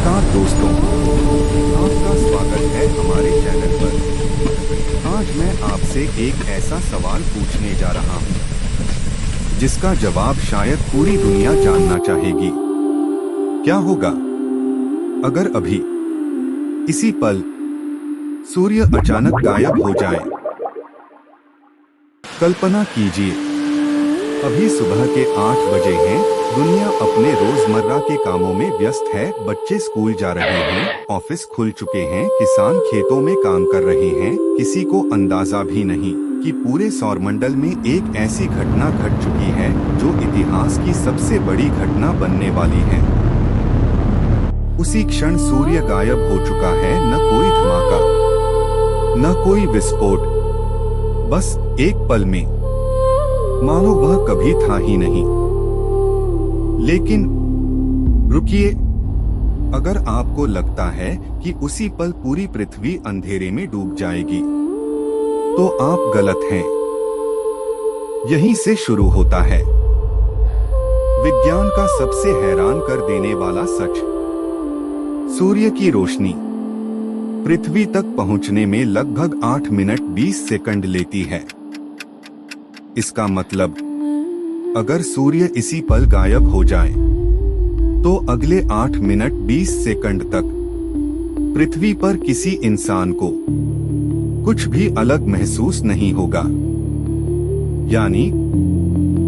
नमस्कार दोस्तों, आपका स्वागत है हमारे चैनल पर। आज मैं आपसे एक ऐसा सवाल पूछने जा रहा हूं, जिसका जवाब शायद पूरी दुनिया जानना चाहेगी। क्या होगा अगर अभी इसी पल सूर्य अचानक गायब हो जाए? कल्पना कीजिए, अभी सुबह के 8 बजे हैं, दुनिया अपने रोजमर्रा के कामों में व्यस्त है। बच्चे स्कूल जा रहे हैं, ऑफिस खुल चुके हैं, किसान खेतों में काम कर रहे हैं। किसी को अंदाजा भी नहीं कि पूरे सौरमंडल में एक ऐसी घटना घट चुकी है जो इतिहास की सबसे बड़ी घटना बनने वाली है। उसी क्षण सूर्य गायब हो चुका है। न कोई धमाका, न कोई विस्फोट, बस एक पल में मानो वह कभी था ही नहीं। लेकिन रुकिए, अगर आपको लगता है कि उसी पल पूरी पृथ्वी अंधेरे में डूब जाएगी, तो आप गलत हैं। यहीं से शुरू होता है विज्ञान का सबसे हैरान कर देने वाला सच। सूर्य की रोशनी पृथ्वी तक पहुंचने में लगभग 8 मिनट 20 सेकंड लेती है। इसका मतलब, अगर सूर्य इसी पल गायब हो जाए, तो अगले 8 मिनट 20 सेकंड तक पृथ्वी पर किसी इंसान को कुछ भी अलग महसूस नहीं होगा। यानी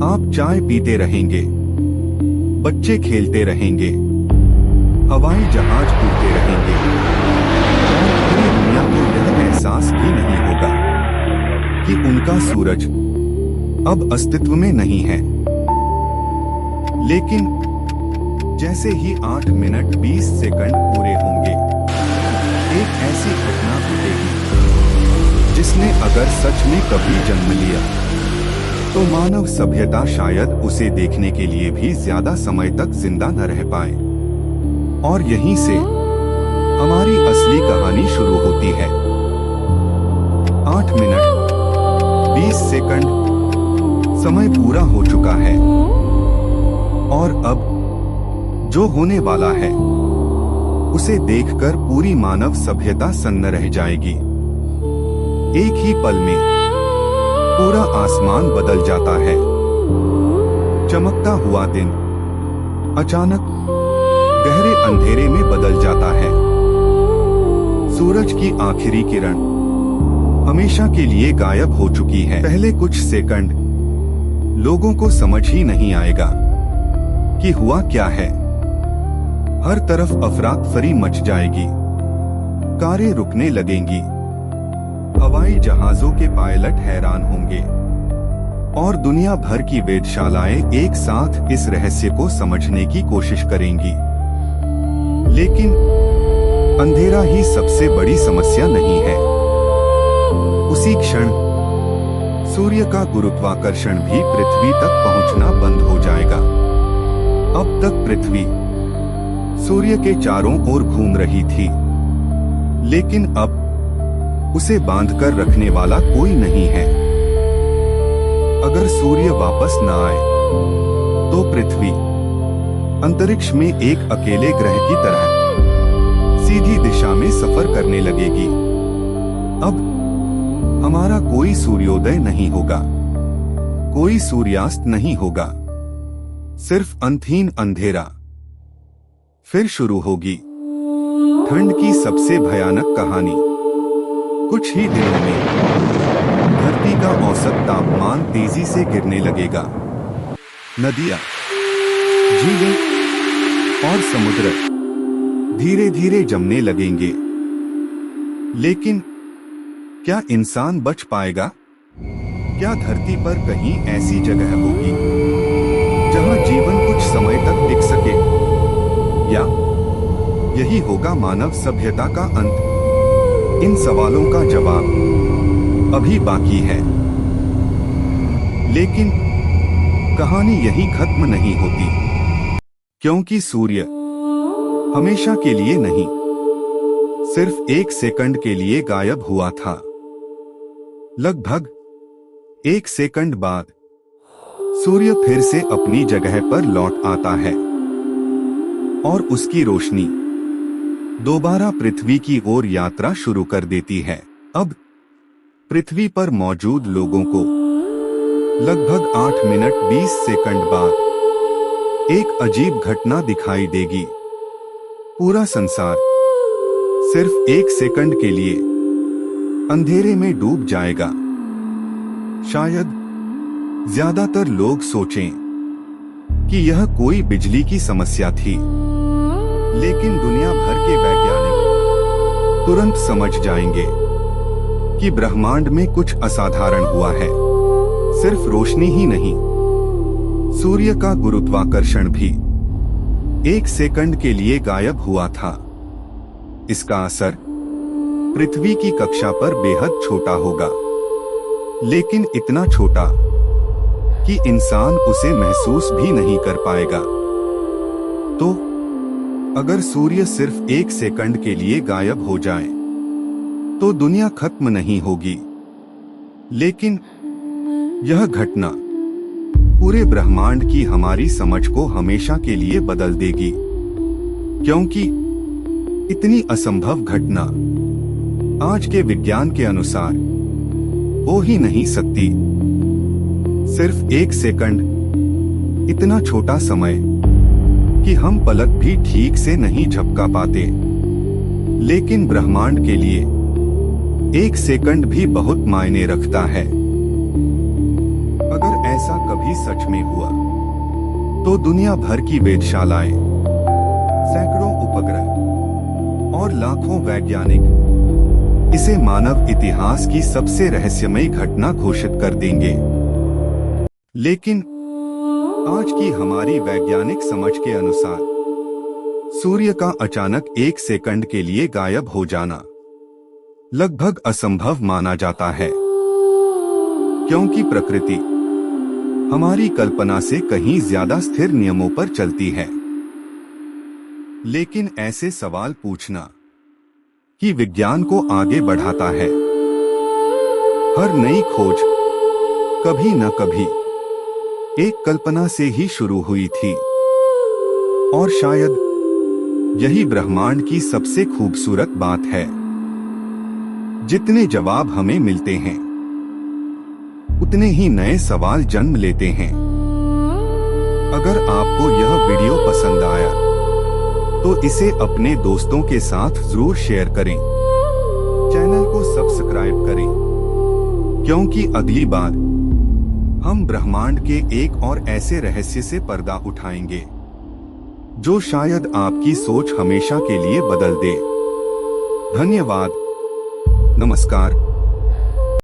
आप चाय पीते रहेंगे, बच्चे खेलते रहेंगे, हवाई जहाज उड़ते रहेंगे, और पूरी दुनिया को यह एहसास भी नहीं होगा कि उनका सूरज अब अस्तित्व में नहीं है। लेकिन जैसे ही 8 मिनट 20 सेकंड पूरे होंगे, एक ऐसी घटना घटेगी जिसने अगर सच में कभी जन्म लिया, तो मानव सभ्यता शायद उसे देखने के लिए भी ज्यादा समय तक जिंदा न रह पाए। और यहीं से हमारी असली कहानी शुरू होती है। 8 मिनट 20 सेकंड समय पूरा हो चुका है, और अब जो होने वाला है उसे देखकर पूरी मानव सभ्यता सन्न रह जाएगी। एक ही पल में पूरा आसमान बदल जाता है। चमकता हुआ दिन अचानक गहरे अंधेरे में बदल जाता है। सूरज की आखिरी किरण हमेशा के लिए गायब हो चुकी है। पहले कुछ सेकंड लोगों को समझ ही नहीं आएगा कि हुआ क्या है। हर तरफ अफरा तफरी मच जाएगी, कारें रुकने लगेंगी, हवाई जहाजों के पायलट हैरान होंगे, और दुनिया भर की वेधशालाएं एक साथ इस रहस्य को समझने की कोशिश करेंगी। लेकिन अंधेरा ही सबसे बड़ी समस्या नहीं है। उसी क्षण सूर्य का गुरुत्वाकर्षण भी पृथ्वी तक पहुंचना बंद हो जाएगा। अब तक पृथ्वी सूर्य के चारों ओर घूम रही थी, लेकिन अब उसे बांधकर रखने वाला कोई नहीं है। अगर सूर्य वापस न आए, तो पृथ्वी अंतरिक्ष में एक अकेले ग्रह की तरह सीधी दिशा में सफर करने लगेगी। अब हमारा कोई सूर्योदय नहीं होगा, कोई सूर्यास्त नहीं होगा, सिर्फ अंतहीन अंधेरा। फिर शुरू होगी ठंड की सबसे भयानक कहानी। कुछ ही दिनों में धरती का औसत तापमान तेजी से गिरने लगेगा। नदियां, झीलें और समुद्र धीरे धीरे जमने लगेंगे। लेकिन क्या इंसान बच पाएगा? क्या धरती पर कहीं ऐसी जगह होगी जहां जीवन कुछ समय तक टिक सके? या यही होगा मानव सभ्यता का अंत? इन सवालों का जवाब अभी बाकी है। लेकिन कहानी यही खत्म नहीं होती, क्योंकि सूर्य हमेशा के लिए नहीं, सिर्फ 1 सेकंड के लिए गायब हुआ था। लगभग 1 सेकंड बाद सूर्य फिर से अपनी जगह पर लौट आता है, और उसकी रोशनी दोबारा पृथ्वी की ओर यात्रा शुरू कर देती है। अब पृथ्वी पर मौजूद लोगों को लगभग 8 मिनट 20 सेकंड बाद एक अजीब घटना दिखाई देगी। पूरा संसार सिर्फ 1 सेकंड के लिए अंधेरे में डूब जाएगा। शायद ज्यादातर लोग सोचें कि यह कोई बिजली की समस्या थी, लेकिन दुनिया भर के वैज्ञानिक तुरंत समझ जाएंगे कि ब्रह्मांड में कुछ असाधारण हुआ है। सिर्फ रोशनी ही नहीं, सूर्य का गुरुत्वाकर्षण भी 1 सेकंड के लिए गायब हुआ था। इसका असर पृथ्वी की कक्षा पर बेहद छोटा होगा, लेकिन इतना छोटा कि इंसान उसे महसूस भी नहीं कर पाएगा। तो अगर सूर्य सिर्फ 1 सेकंड के लिए गायब हो जाए तो दुनिया खत्म नहीं होगी, लेकिन यह घटना पूरे ब्रह्मांड की हमारी समझ को हमेशा के लिए बदल देगी, क्योंकि इतनी असंभव घटना आज के विज्ञान के अनुसार हो ही नहीं सकती। सिर्फ 1 सेकंड इतना छोटा समय कि हम पलक भी ठीक से नहीं झपका पाते, लेकिन ब्रह्मांड के लिए 1 सेकंड भी बहुत मायने रखता है। अगर ऐसा कभी सच में हुआ तो दुनिया भर की वेधशालाएं, सैकड़ों उपग्रह और लाखों वैज्ञानिक इसे मानव इतिहास की सबसे रहस्यमयी घटना घोषित कर देंगे। लेकिन आज की हमारी वैज्ञानिक समझ के अनुसार सूर्य का अचानक 1 सेकंड के लिए गायब हो जाना लगभग असंभव माना जाता है, क्योंकि प्रकृति हमारी कल्पना से कहीं ज्यादा स्थिर नियमों पर चलती है। लेकिन ऐसे सवाल पूछना कि विज्ञान को आगे बढ़ाता है। हर नई खोज कभी न कभी एक कल्पना से ही शुरू हुई थी, और शायद यही ब्रह्मांड की सबसे खूबसूरत बात है। जितने जवाब हमें मिलते हैं, उतने ही नए सवाल जन्म लेते हैं। अगर आपको यह वीडियो पसंद आया तो इसे अपने दोस्तों के साथ जरूर शेयर करें। चैनल को सब्सक्राइब करें, क्योंकि अगली बार हम ब्रह्मांड के एक और ऐसे रहस्य से पर्दा उठाएंगे जो शायद आपकी सोच हमेशा के लिए बदल दे। धन्यवाद। नमस्कार।